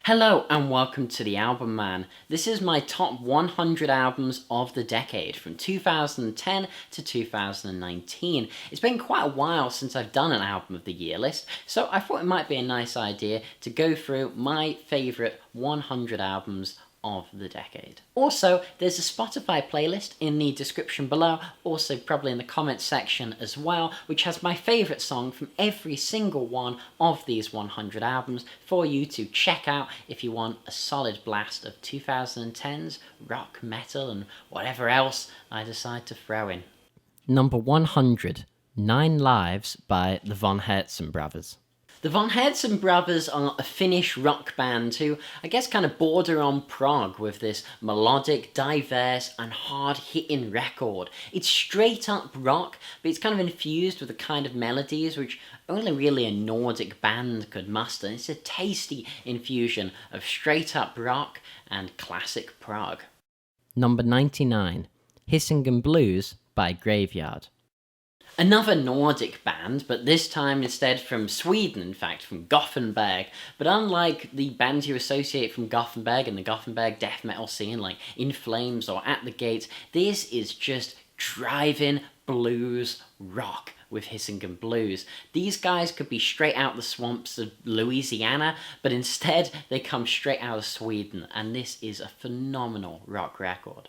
Hello and welcome to TheAIbumMan. This is my top 100 albums of the decade from 2010 to 2019. It's been quite a while since I've done an album of the year list, so I thought it might be a nice idea to go through my favourite 100 albums of the decade. Also, there's a Spotify playlist in the description below, also probably in the comments section as well, which has my favourite song from every single one of these 100 albums for you to check out if you want a solid blast of 2010s rock, metal and whatever else I decide to throw in. Number 100, 9 Lives by the Von Herzen brothers. The Von Herzen brothers are a Finnish rock band who, I guess, kind of border on prog with this melodic, diverse and hard-hitting record. It's straight-up rock, but it's kind of infused with the kind of melodies which only really a Nordic band could muster. It's a tasty infusion of straight-up rock and classic prog. Number 99, Hisingen Blues by Graveyard. Another Nordic band, but this time instead from Sweden, in fact, from Gothenburg. But unlike the bands you associate from Gothenburg and the Gothenburg death metal scene, like In Flames or At the Gates, this is just driving blues rock with Hisingen Blues. These guys could be straight out the swamps of Louisiana, but instead they come straight out of Sweden, and this is a phenomenal rock record.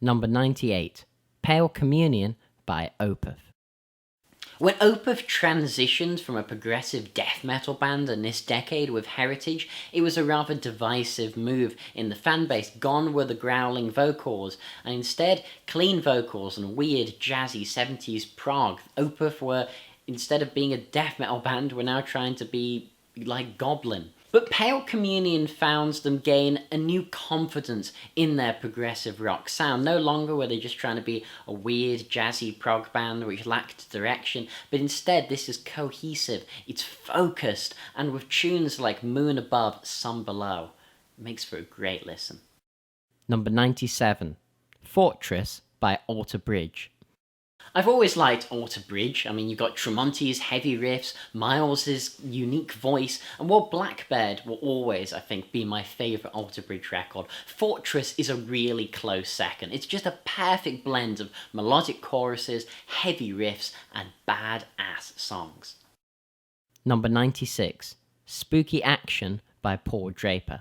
Number 98, Pale Communion by Opeth. When Opeth transitioned from a progressive death metal band in this decade with Heritage, it was a rather divisive move in the fanbase. Gone were the growling vocals, and instead clean vocals and weird jazzy 70s prog. Opeth were, instead of being a death metal band, were now trying to be like Goblin. But Pale Communion found them gain a new confidence in their progressive rock sound. No longer were they just trying to be a weird jazzy prog band which lacked direction, but instead this is cohesive, it's focused, and with tunes like Moon Above, Sun Below. It makes for a great listen. Number 97, Fortress by Alter Bridge. I've always liked Alter Bridge. I mean, you've got Tremonti's heavy riffs, Miles's unique voice, and while Blackbird will always, I think, be my favourite Alter Bridge record, Fortress is a really close second. It's just a perfect blend of melodic choruses, heavy riffs, and badass songs. Number 96, Spooky Action by Paul Draper.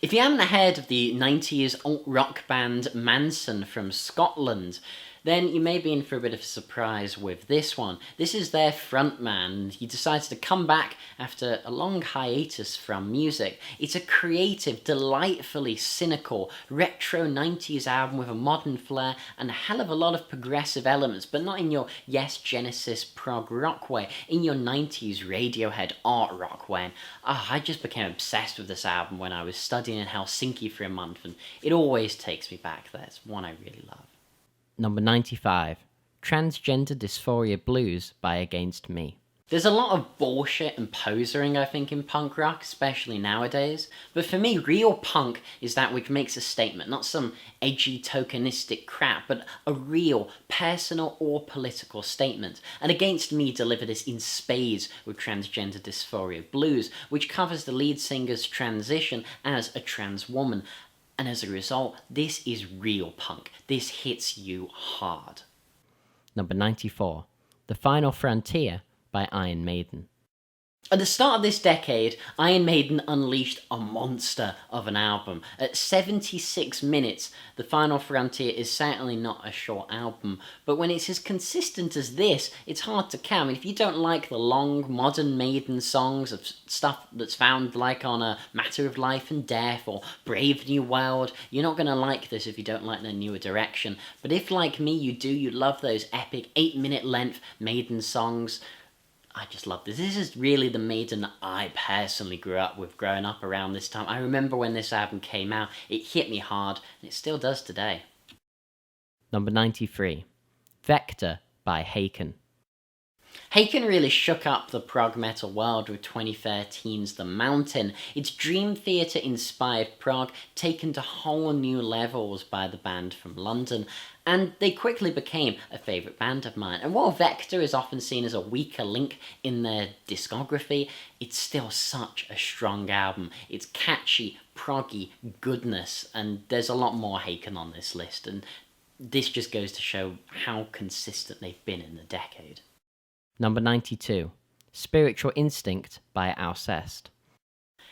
If you haven't heard of the 90s alt-rock band Manson from Scotland, then you may be in for a bit of a surprise with this one. This is their frontman. He decides to come back after a long hiatus from music. It's a creative, delightfully cynical, retro 90s album with a modern flair and a hell of a lot of progressive elements, but not in your Yes Genesis prog rock way, in your 90s Radiohead art rock way. And, I just became obsessed with this album when I was studying in Helsinki for a month, and it always takes me back there. It's one I really love. Number 95, Transgender Dysphoria Blues by Against Me. There's a lot of bullshit and posering, I think, in punk rock, especially nowadays. But for me, real punk is that which makes a statement, not some edgy, tokenistic crap, but a real, personal or political statement. And Against Me deliver this in spades with Transgender Dysphoria Blues, which covers the lead singer's transition as a trans woman. And as a result, this is real punk. This hits you hard. Number 94, The Final Frontier by Iron Maiden. At the start of this decade, Iron Maiden unleashed a monster of an album. At 76 minutes, The Final Frontier is certainly not a short album, but when it's as consistent as this, it's hard to count. I mean, if you don't like the long, modern Maiden songs of stuff that's found like on A Matter of Life and Death or Brave New World, you're not going to like this if you don't like their newer direction. But if, like me, you love those epic 8-minute length Maiden songs, I just love this. This is really the Maiden that I personally grew up with, growing up around this time. I remember when this album came out, it hit me hard, and it still does today. Number 93, Vector by Haken. Haken really shook up the prog metal world with 2013's The Mountain, its Dream Theater-inspired prog taken to whole new levels by the band from London, and they quickly became a favourite band of mine. And while Vector is often seen as a weaker link in their discography, it's still such a strong album. It's catchy, proggy goodness, and there's a lot more Haken on this list, and this just goes to show how consistent they've been in the decade. Number 92, Spiritual Instinct by Alceste.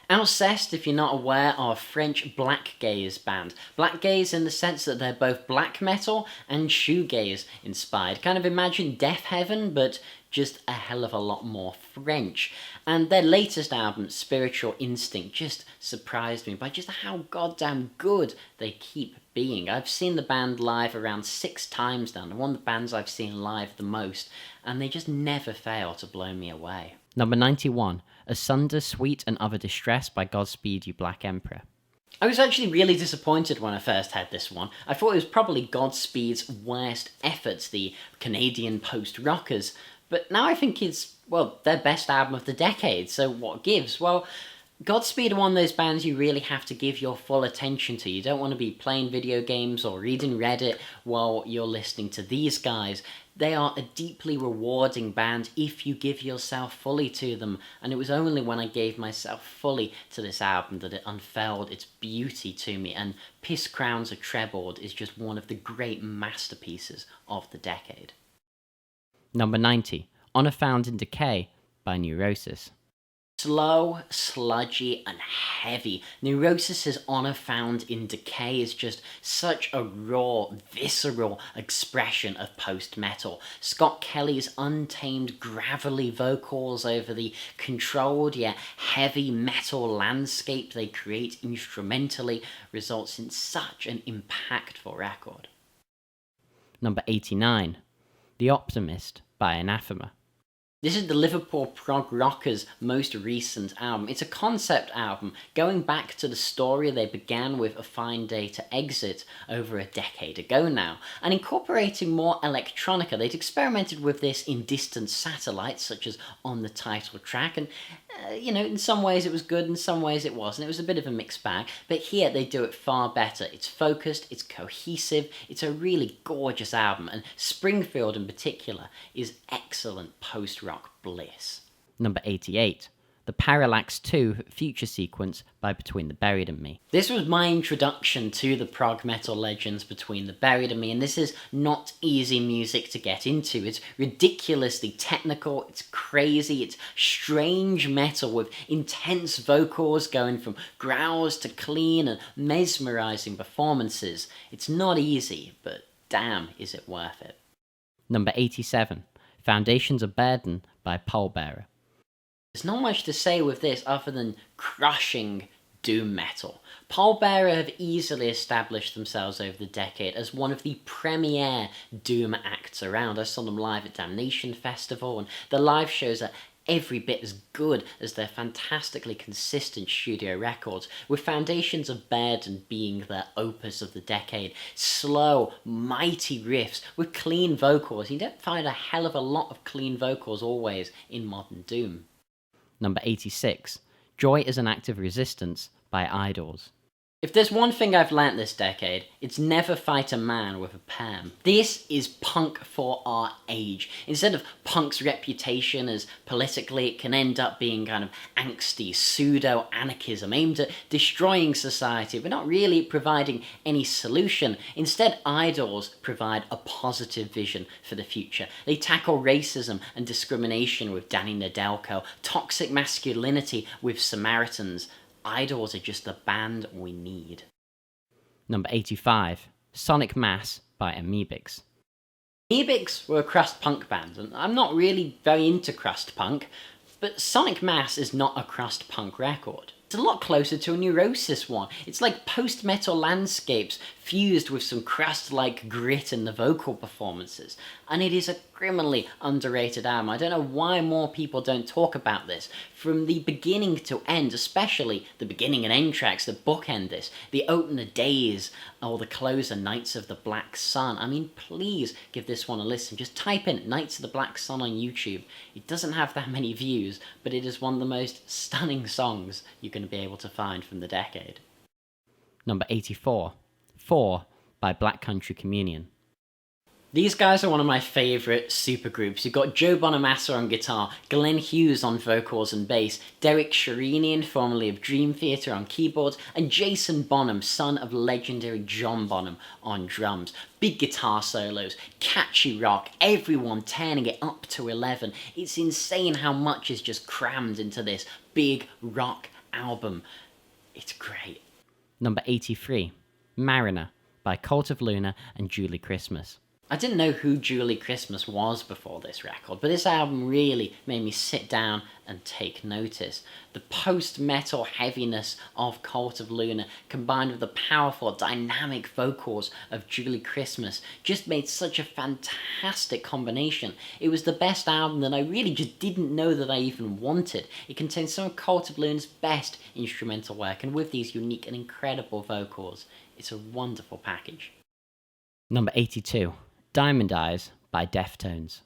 Alceste, if you're not aware, are a French black gaze band. Black gaze in the sense that they're both black metal and shoegaze inspired. Kind of imagine Death Heaven, but just a hell of a lot more French. And their latest album, Spiritual Instinct, just surprised me by just how goddamn good they keep being. I've seen the band live around 6 times now, and one of the bands I've seen live the most, and they just never fail to blow me away. Number 91, Asunder, Sweet and Other Distress by Godspeed You Black Emperor. I was actually really disappointed when I first had this one. I thought it was probably Godspeed's worst efforts, the Canadian post-rockers, but now I think it's, well, their best album of the decade, so what gives? Well, Godspeed are one of those bands you really have to give your full attention to. You don't want to be playing video games or reading Reddit while you're listening to these guys. They are a deeply rewarding band if you give yourself fully to them, and it was only when I gave myself fully to this album that it unfurled its beauty to me, and Piss Crowns Are Trebled is just one of the great masterpieces of the decade. Number 90, Honor Found in Decay by Neurosis. Slow, sludgy, and heavy. Neurosis's Honor Found in Decay is just such a raw, visceral expression of post-metal. Scott Kelly's untamed, gravelly vocals over the controlled yet heavy metal landscape they create instrumentally results in such an impactful record. Number 89, The Optimist by Anathema. This is the Liverpool prog rockers' most recent album. It's a concept album going back to the story they began with A Fine Day to Exit over a decade ago now, and incorporating more electronica. They'd experimented with this in Distant Satellites, such as on the title track, and in some ways it was good, in some ways it wasn't. It was a bit of a mixed bag, but here they do it far better. It's focused, it's cohesive, it's a really gorgeous album, and Springfield in particular is excellent post-rock bliss. Number 88, The Parallax 2 Future Sequence by Between the Buried and Me. This was my introduction to the prog metal legends Between the Buried and Me, and this is not easy music to get into. It's ridiculously technical, it's crazy, it's strange metal with intense vocals going from growls to clean and mesmerizing performances. It's not easy, but damn is it worth it. Number 87, Foundations of Burden by Pallbearer. There's not much to say with this other than crushing doom metal. Pallbearer have easily established themselves over the decade as one of the premier doom acts around. I saw them live at Damnation Festival, and the live shows are every bit as good as their fantastically consistent studio records, with Foundations of Burden being their opus of the decade. Slow, mighty riffs with clean vocals. You don't find a hell of a lot of clean vocals always in modern doom. Number 86, Joy is an Act of Resistance by Idols. If there's one thing I've learnt this decade, it's never fight a man with a perm. This is punk for our age. Instead of punk's reputation as politically, it can end up being kind of angsty pseudo-anarchism aimed at destroying society, but not really providing any solution. Instead, Idols provide a positive vision for the future. They tackle racism and discrimination with Danny Nedelko, toxic masculinity with Samaritans. Idols are just the band we need. Number 85, Sonic Mass by Amoebics. Amoebics were a crust punk band, and I'm not really very into crust punk, but Sonic Mass is not a crust punk record. It's a lot closer to a Neurosis one. It's like post-metal landscapes fused with some crust-like grit in the vocal performances. And it is a criminally underrated album. I don't know why more people don't talk about this. From the beginning to end, especially the beginning and end tracks that bookend this, the opener Days or the closer Nights of the Black Sun. I mean, please give this one a listen. Just type in Nights of the Black Sun on YouTube. It doesn't have that many views, but it is one of the most stunning songs you can be able to find from the decade. Number 84, 4 by Black Country Communion. These guys are one of my favourite supergroups. You've got Joe Bonamassa on guitar, Glenn Hughes on vocals and bass, Derek Sherinian, formerly of Dream Theater, on keyboards, and Jason Bonham, son of legendary John Bonham, on drums. Big guitar solos, catchy rock, everyone turning it up to 11. It's insane how much is just crammed into this big rock album. It's great. Number 83, Mariner by Cult of Luna and Julie Christmas. I didn't know who Julie Christmas was before this record, but this album really made me sit down and take notice. The post-metal heaviness of Cult of Luna combined with the powerful, dynamic vocals of Julie Christmas just made such a fantastic combination. It was the best album that I really just didn't know that I even wanted. It contains some of Cult of Luna's best instrumental work, and with these unique and incredible vocals, it's a wonderful package. Number 82, Diamond Eyes by Deftones.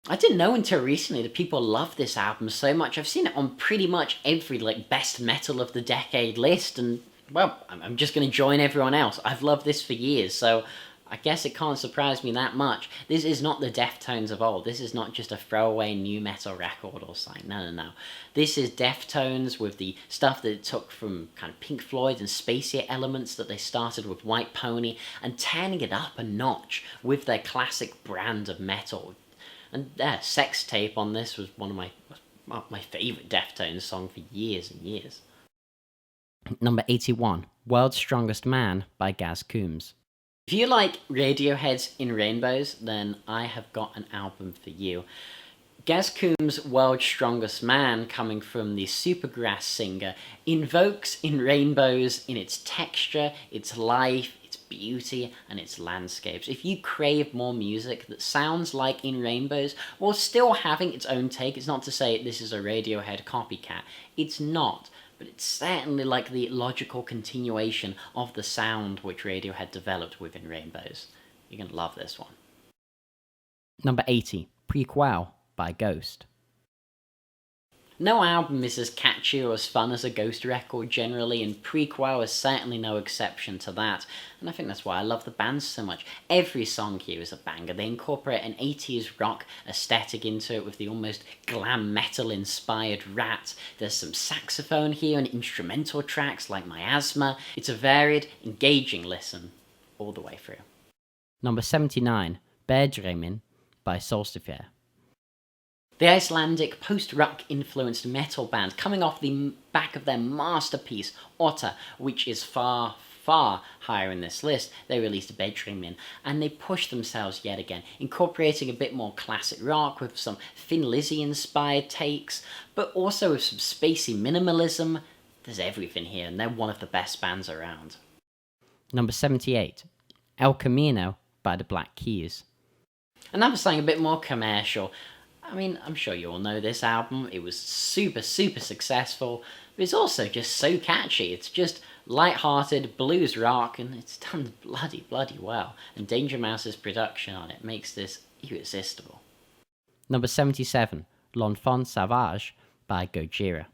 I didn't know until recently that people love this album so much. I've seen it on pretty much every best metal of the decade list, and well, I'm just going to join everyone else. I've loved this for years, so I guess it can't surprise me that much. This is not the Deftones of old. This is not just a throwaway new metal record or something. No. This is Deftones with the stuff that it took from kind of Pink Floyd and spacey elements that they started with White Pony, and turning it up a notch with their classic brand of metal. And their Sex Tape on this was one of my favourite Deftones song for years and years. Number 81, World's Strongest Man by Gaz Coombs. If you like Radiohead's In Rainbows, then I have got an album for you. Gaz Coombs' World's Strongest Man, coming from the Supergrass singer, invokes In Rainbows in its texture, its life, its beauty, and its landscapes. If you crave more music that sounds like In Rainbows, while still having its own take, it's not to say this is a Radiohead copycat. It's not. But it's certainly like the logical continuation of the sound which Radiohead developed within Rainbows. You're going to love this one. Number 80, Prequel by Ghost. No album is as catchy or as fun as a Ghost record generally, and Prequel is certainly no exception to that, and I think that's why I love the band so much. Every song here is a banger. They incorporate an 80s rock aesthetic into it with the almost glam metal inspired Rat. There's some saxophone here and instrumental tracks like Miasma. It's a varied, engaging listen all the way through. Number 79, Berdremin by Solstifier. The Icelandic post-rock influenced metal band coming off the back of their masterpiece, Otta, which is far, far higher in this list. They released Bedreamin, and they pushed themselves yet again, incorporating a bit more classic rock with some Thin Lizzy-inspired takes, but also with some spacey minimalism. There's everything here, and they're one of the best bands around. Number 78, El Camino by the Black Keys. And that was something a bit more commercial. I mean, I'm sure you all know this album. It was super, super successful, but it's also just so catchy. It's just light-hearted blues rock, and it's done bloody well. And Danger Mouse's production on it makes this irresistible. Number 77, L'Enfant Sauvage by Gojira.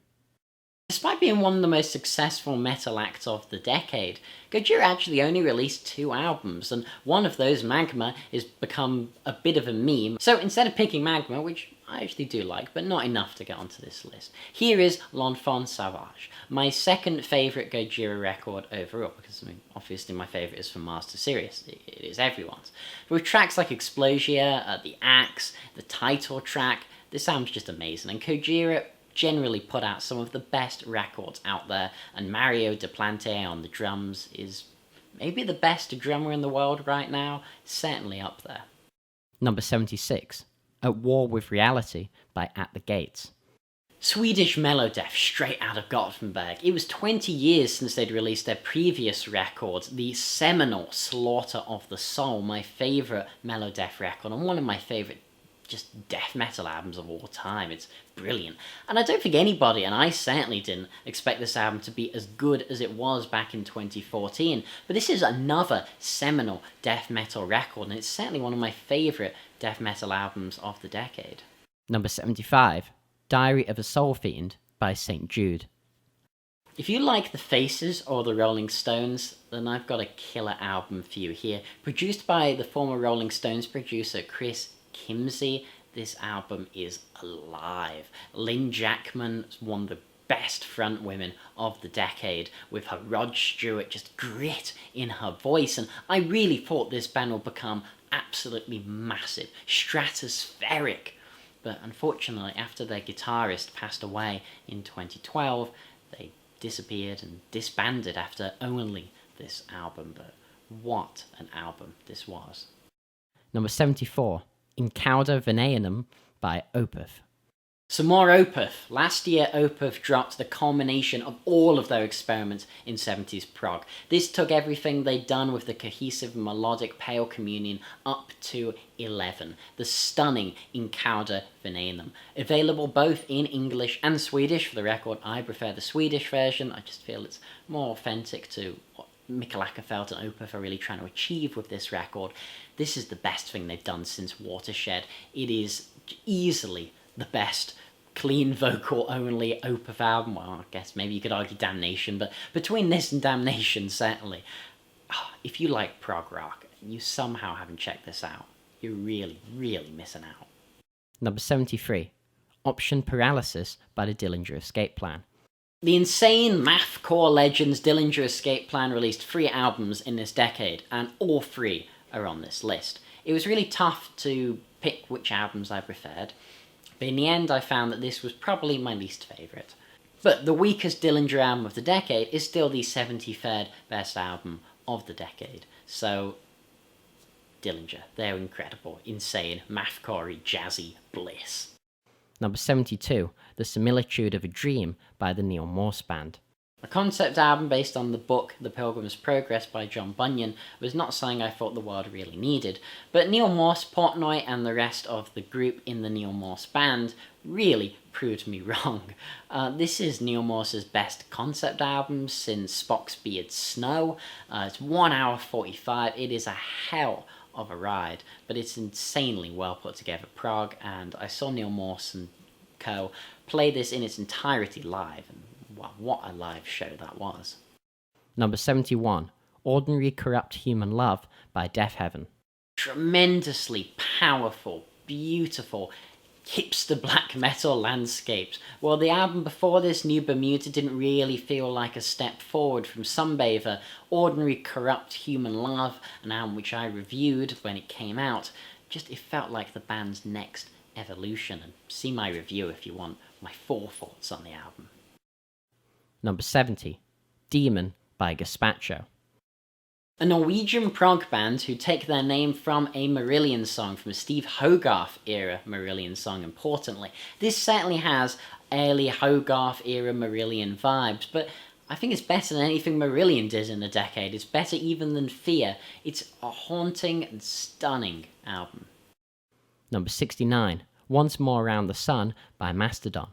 Despite being one of the most successful metal acts of the decade, Gojira actually only released 2 albums, and one of those, Magma, has become a bit of a meme. So instead of picking Magma, which I actually do like, but not enough to get onto this list, here is L'Enfant Sauvage, my second favourite Gojira record overall, because I mean, obviously my favourite is from Master Sirius, it is everyone's. But with tracks like Explosia, The Axe, the title track, this album's just amazing, and Gojira generally put out some of the best records out there, and Mario Duplantier on the drums is maybe the best drummer in the world right now, certainly up there. Number 76, At War with Reality by At the Gates. Swedish melodeath straight out of Gothenburg. It was 20 years since they'd released their previous record, the seminal Slaughter of the Soul, my favourite melodeath record, and one of my favourite just death metal albums of all time. It's brilliant. And I don't think anybody, and I certainly didn't, expect this album to be as good as it was back in 2014. But this is another seminal death metal record, and it's certainly one of my favourite death metal albums of the decade. Number 75, Diary of a Soul Fiend by St. Jude. If you like the Faces or the Rolling Stones, then I've got a killer album for you here. Produced by the former Rolling Stones producer Chris Kimsey, this album is alive. Lynn Jackman is one of the best front women of the decade, with her Rod Stewart just grit in her voice, and I really thought this band would become absolutely massive, stratospheric. But unfortunately, after their guitarist passed away in 2012, they disappeared and disbanded after only this album. But what an album this was. Number 74, In Cauda Veneanum by Opeth. Some more Opeth. Last year, Opeth dropped the culmination of all of their experiments in 70s prog. This took everything they'd done with the cohesive melodic Pale Communion up to 11. The stunning In Cauda Veneanum. Available both in English and Swedish. For the record, I prefer the Swedish version. I just feel it's more authentic to what Mikael Åkerfeldt and Opeth are really trying to achieve with this record. This is the best thing they've done since Watershed. It is easily the best clean vocal only Opeth album. Well, I guess maybe you could argue Damnation, but between this and Damnation, certainly, if you like prog rock and you somehow haven't checked this out, you're really, really missing out. Number 73, Option Paralysis by the Dillinger Escape Plan. The insane mathcore legends Dillinger Escape Plan released 3 albums in this decade, and all 3 are on this list. It was really tough to pick which albums I preferred, but in the end I found that this was probably my least favourite. But the weakest Dillinger album of the decade is still the 73rd best album of the decade. So, Dillinger, they're incredible, insane, mathcore-y, jazzy bliss. Number 72, The Similitude of a Dream by the Neil Morse Band. A concept album based on the book The Pilgrim's Progress by John Bunyan was not something I thought the world really needed, but Neil Morse, Portnoy and the rest of the group in the Neil Morse Band really proved me wrong. This is Neil Morse's best concept album since Spock's Beard Snow. It's 1 hour 45, it is a hell of a ride, but it's insanely well put together prog, and I saw Neil Morse and co play this in its entirety live, and wow, what a live show that was. Number 71, Ordinary Corrupt Human Love by Deaf Heaven. Tremendously powerful, beautiful, hipster black metal landscapes. Well, the album before this, New Bermuda, didn't really feel like a step forward from Sunbather. Ordinary Corrupt Human Love, an album which I reviewed when it came out, it felt like the band's next evolution. And see my review if you want my full thoughts on the album. Number 70, Demon by Gazpacho. A Norwegian prog band who take their name from a Marillion song, from a Steve Hogarth era Marillion song, importantly. This certainly has early Hogarth era Marillion vibes, but I think it's better than anything Marillion did in a decade. It's better even than Fear. It's a haunting and stunning album. Number 69, Once More Around the Sun by Mastodon.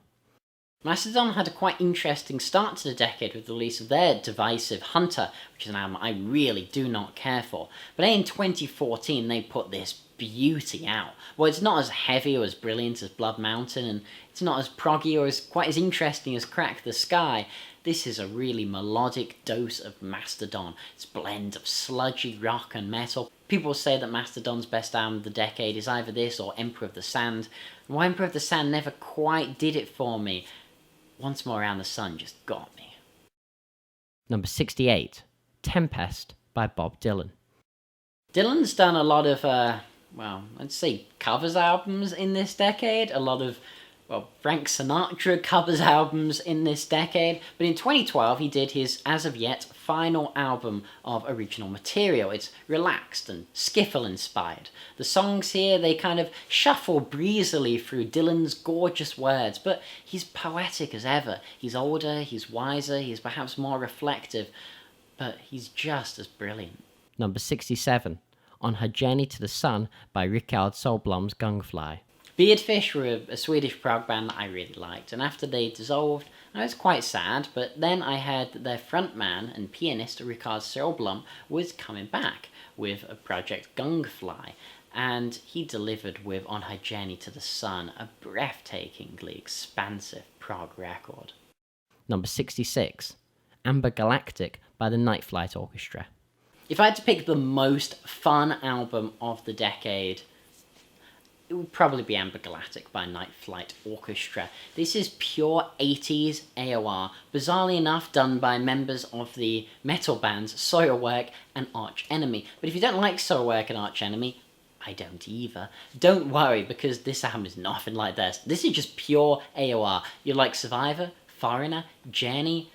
Mastodon had a quite interesting start to the decade with the release of their divisive Hunter, which is an album I really do not care for. But in 2014 they put this beauty out. Well, it's not as heavy or as brilliant as Blood Mountain, and it's not as proggy or quite as interesting as Crack the Sky. This is a really melodic dose of Mastodon. It's a blend of sludgy rock and metal. People say that Mastodon's best album of the decade is either this or Emperor of the Sand. Well, Emperor of the Sand never quite did it for me. Once More Around the Sun just got me. Number 68, Tempest by Bob Dylan. Dylan's done a lot of, I'd say covers albums in this decade. A lot of, Well, Frank Sinatra covers albums in this decade, but in 2012 he did his, as of yet, final album of original material. It's relaxed and skiffle-inspired. The songs here, they kind of shuffle breezily through Dylan's gorgeous words, but he's poetic as ever. He's older, he's wiser, he's perhaps more reflective, but he's just as brilliant. Number 67, On Her Journey to the Sun by Rickard Solblom's Gungfly. Beardfish were a Swedish prog band that I really liked, and after they dissolved, I was quite sad, but then I heard that their frontman and pianist Rickard Solblom was coming back with a project Gungfly, and he delivered with On Her Journey to the Sun, a breathtakingly expansive prog record. Number 66, Amber Galactic by the Night Flight Orchestra. If I had to pick the most fun album of the decade, it would probably be Amber Galactic by Night Flight Orchestra. This is pure 80s AOR, bizarrely enough done by members of the metal bands Soilwork and Arch Enemy. But if you don't like Soilwork and Arch Enemy, I don't either. Don't worry, because this album is nothing like this. This is just pure AOR. You like Survivor, Foreigner, Journey,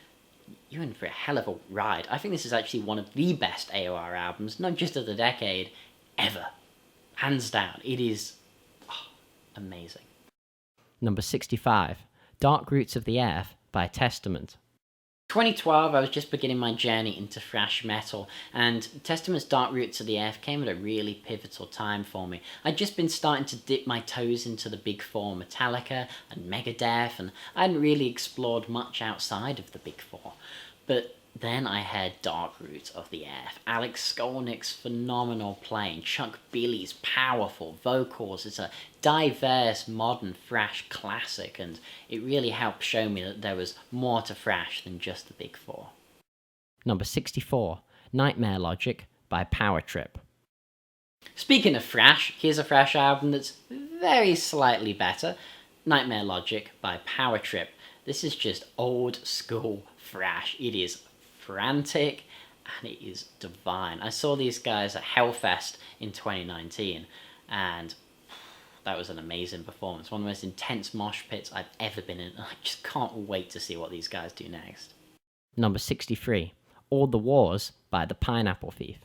you're in for a hell of a ride. I think this is actually one of the best AOR albums, not just of the decade, ever. Hands down, it is amazing. Number 65, Dark Roots of the Earth by Testament. 2012, I was just beginning my journey into thrash metal, and Testament's Dark Roots of the Earth came at a really pivotal time for me. I'd just been starting to dip my toes into the big four, Metallica and Megadeth, and I hadn't really explored much outside of the big four. But then I heard Dark Roots of the Earth, Alex Skolnick's phenomenal playing, Chuck Billy's powerful vocals. It's a diverse modern thrash classic, and it really helped show me that there was more to thrash than just the big four. Number 64, Nightmare Logic by Power Trip. Speaking of thrash, here's a thrash album that's very slightly better, Nightmare Logic by Power Trip. This is just old school thrash. It is frantic and it is divine. I saw these guys at Hellfest in 2019 and that was an amazing performance. One of the most intense mosh pits I've ever been in. I just can't wait to see what these guys do next. Number 63, All the Wars by The Pineapple Thief.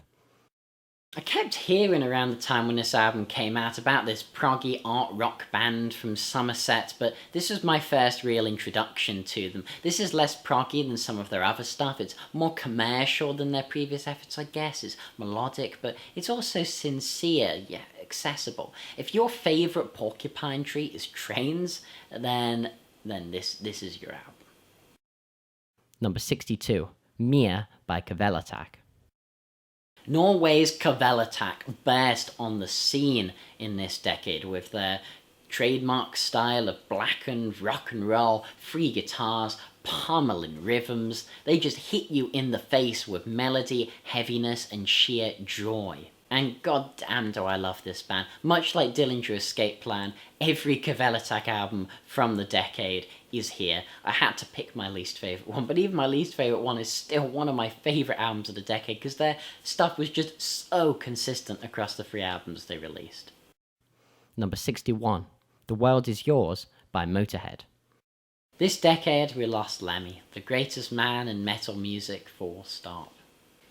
I kept hearing around the time when this album came out about this proggy art rock band from Somerset, but this was my first real introduction to them. This is less proggy than some of their other stuff. It's more commercial than their previous efforts, I guess. It's melodic, but it's also sincere, yet accessible. If your favourite Porcupine Tree is Trains, then this is your album. Number 62, Mia by Kvelertak. Norway's Kvelertak burst on the scene in this decade with their trademark style of blackened rock and roll, free guitars, pummeling rhythms. They just hit you in the face with melody, heaviness, and sheer joy. And goddamn do I love this band. Much like Dillinger Escape Plan, every Kvelertak album from the decade is here. I had to pick my least favourite one, but even my least favourite one is still one of my favourite albums of the decade because their stuff was just so consistent across the 3 albums they released. Number 61, The World Is Yours by Motorhead. This decade we lost Lemmy, the greatest man in metal music, full stop.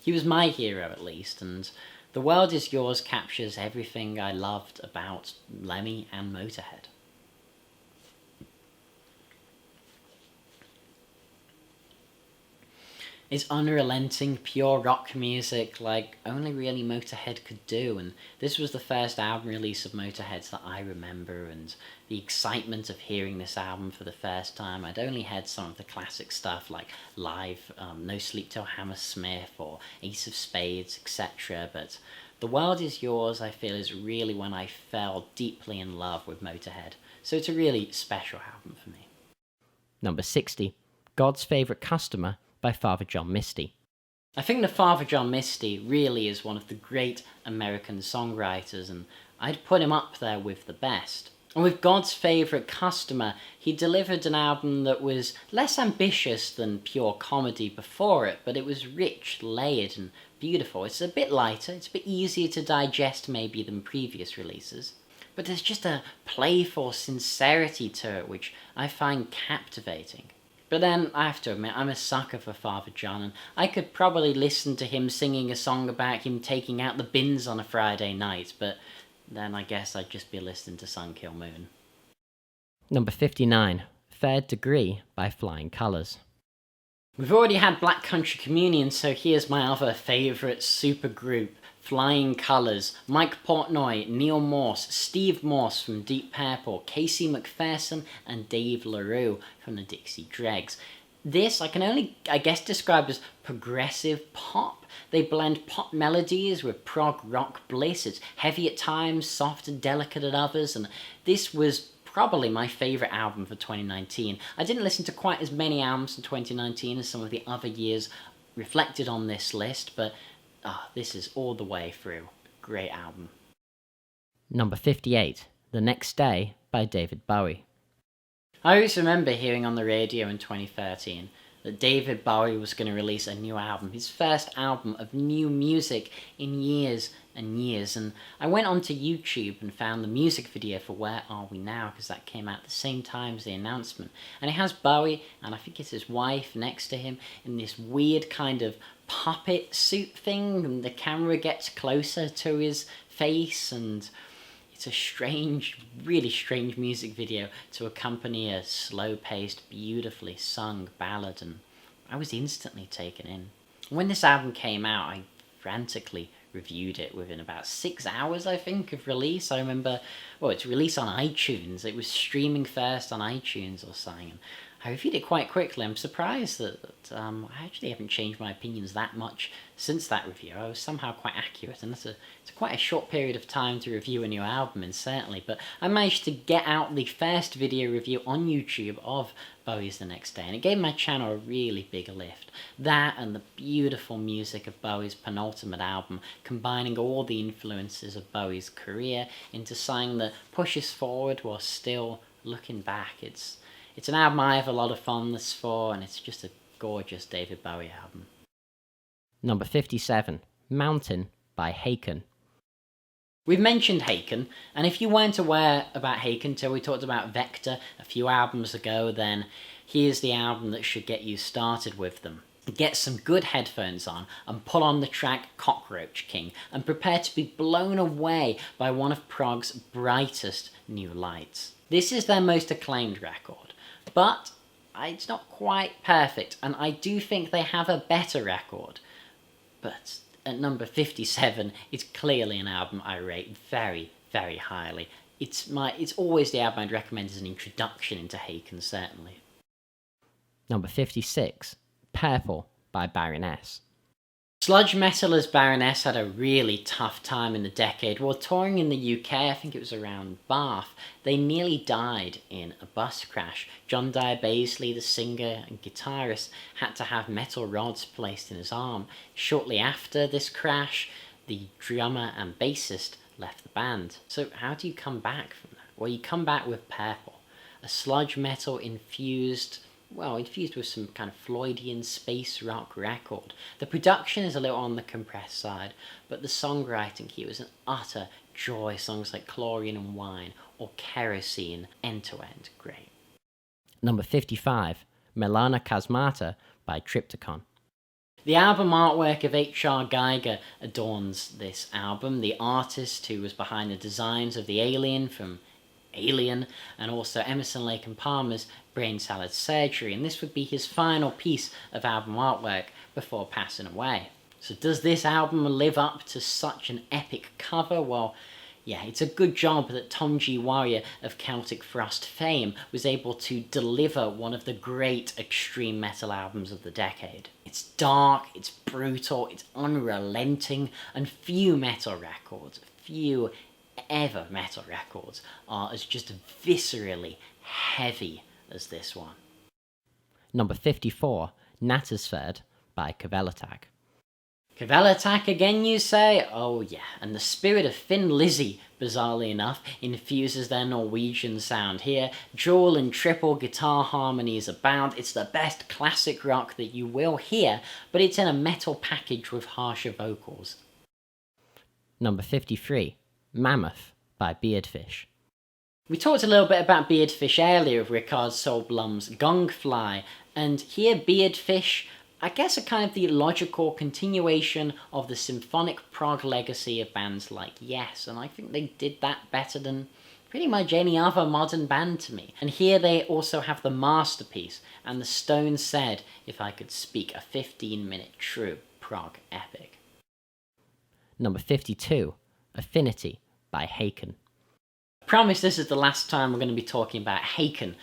He was my hero at least, and The World Is Yours captures everything I loved about Lemmy and Motorhead. It's unrelenting, pure rock music like only really Motorhead could do, and this was the first album release of Motorhead's that I remember, and the excitement of hearing this album for the first time. I'd only heard some of the classic stuff like Live, No Sleep Till Hammersmith or Ace of Spades, etc., but The World Is Yours, I feel, is really when I fell deeply in love with Motorhead, so it's a really special album for me. Number 60, God's Favourite Customer by Father John Misty. I think the Father John Misty really is one of the great American songwriters, and I'd put him up there with the best. And with God's Favourite Customer, he delivered an album that was less ambitious than pure comedy before it, but it was rich, layered, and beautiful. It's a bit lighter, it's a bit easier to digest maybe than previous releases. but there's just a playful sincerity to it which I find captivating. But then, I have to admit, I'm a sucker for Father John, and I could probably listen to him singing a song about him taking out the bins on a Friday night, but then I guess I'd just be listening to Sun Kill Moon. Number 59, Third Degree by Flying Colours. We've already had Black Country Communion, so here's my other favourite supergroup, Flying Colours. Mike Portnoy, Neil Morse, Steve Morse from Deep Purple, Casey McPherson and Dave LaRue from the Dixie Dregs. This I can only, I guess, describe as progressive pop. They blend pop melodies with prog rock bliss. It's heavy at times, soft and delicate at others, and this was probably my favourite album for 2019. I didn't listen to quite as many albums in 2019 as some of the other years reflected on this list, but this is all the way through. Great album. Number 58, The Next Day by David Bowie. I always remember hearing on the radio in 2013 that David Bowie was going to release a new album, his first album of new music in years and years, and I went onto YouTube and found the music video for Where Are We Now, because that came out at the same time as the announcement, and it has Bowie, and I think it's his wife next to him, in this weird kind of puppet suit thing, and the camera gets closer to his face, and it's a strange, really strange music video to accompany a slow-paced, beautifully sung ballad, and I was instantly taken in. When this album came out, I frantically reviewed it within about 6 hours, I think, of release. I remember, it's released on iTunes. It was streaming first on iTunes or something. And I reviewed it quite quickly. I'm surprised that I actually haven't changed my opinions that much since that review. I was somehow quite accurate, and it's quite a short period of time to review a new album, and certainly, but I managed to get out the first video review on YouTube of Bowie's The Next Day, and it gave my channel a really big lift. That and the beautiful music of Bowie's penultimate album, combining all the influences of Bowie's career into something that pushes forward while still looking back. It's an album I have a lot of fondness for, and it's just a gorgeous David Bowie album. Number 57, Mountain by Haken. We've mentioned Haken, and if you weren't aware about Haken till we talked about Vector a few albums ago, then here's the album that should get you started with them. Get some good headphones on and pull on the track Cockroach King and prepare to be blown away by one of prog's brightest new lights. This is their most acclaimed record, but it's not quite perfect, and I do think they have a better record. But at number 57, it's clearly an album I rate very, very highly. It's always the album I'd recommend as an introduction into Haken, certainly. Number 56, Purple by Baroness. Sludge metalers Baroness had a really tough time in the decade. While touring in the UK, I think it was around Bath, they nearly died in a bus crash. John Dyer Baisley, the singer and guitarist, had to have metal rods placed in his arm. Shortly after this crash, the drummer and bassist left the band. So how do you come back from that? Well, you come back with Purple, a sludge metal infused with some kind of Floydian space rock record. The production is a little on the compressed side, but the songwriting here was an utter joy. Songs like Chlorine and Wine or Kerosene, end to end, great. Number 55, Melana Kazmata by Triptychon. The album artwork of H.R. Geiger adorns this album. The artist who was behind the designs of the alien from Alien, and also Emerson, Lake and Palmer's Brain Salad Surgery, and this would be his final piece of album artwork before passing away. So does this album live up to such an epic cover? Well, yeah, it's a good job that Tom G. Warrior of Celtic Frost fame was able to deliver one of the great extreme metal albums of the decade. It's dark, it's brutal, it's unrelenting, and few ever metal records are as just viscerally heavy as this one. Number 54, Nattosvärd by Kvelertak. Kvelertak again, you say? Oh yeah, and the spirit of Thin Lizzy, bizarrely enough, infuses their Norwegian sound here. Dual and triple guitar harmonies abound. It's the best classic rock that you will hear, but it's in a metal package with harsher vocals. Number 53, Mammoth by Beardfish. We talked a little bit about Beardfish earlier with Rickard Solblum's Gongfly, and here Beardfish, I guess, are kind of the logical continuation of the symphonic prog legacy of bands like Yes, and I think they did that better than pretty much any other modern band to me. And here they also have the masterpiece, and the Stones said, if I could speak, a 15-minute true prog epic. Number 52, Affinity by Haken. I promise this is the last time we're going to be talking about Haken,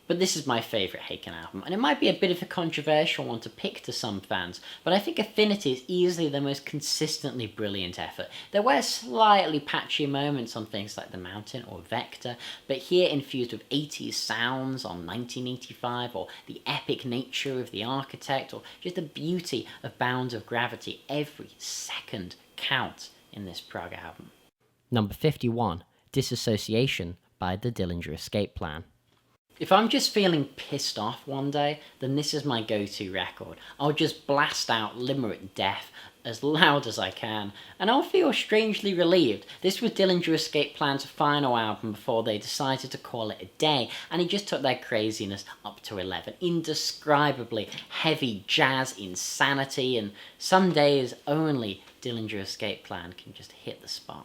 but this is my favourite Haken album, and it might be a bit of a controversial one to pick to some fans, but I think Affinity is easily the most consistently brilliant effort. There were slightly patchy moments on things like The Mountain or Vector, but here infused with 80s sounds on 1985, or the epic nature of The Architect, or just the beauty of Bounds of Gravity, every second counts in this prog album. Number 51, Disassociation by the Dillinger Escape Plan. If I'm just feeling pissed off one day, then this is my go-to record. I'll just blast out Limerick Death as loud as I can, and I'll feel strangely relieved. This was Dillinger Escape Plan's final album before they decided to call it a day, and it just took their craziness up to 11. Indescribably heavy jazz insanity, and some days only Dillinger Escape Plan can just hit the spot.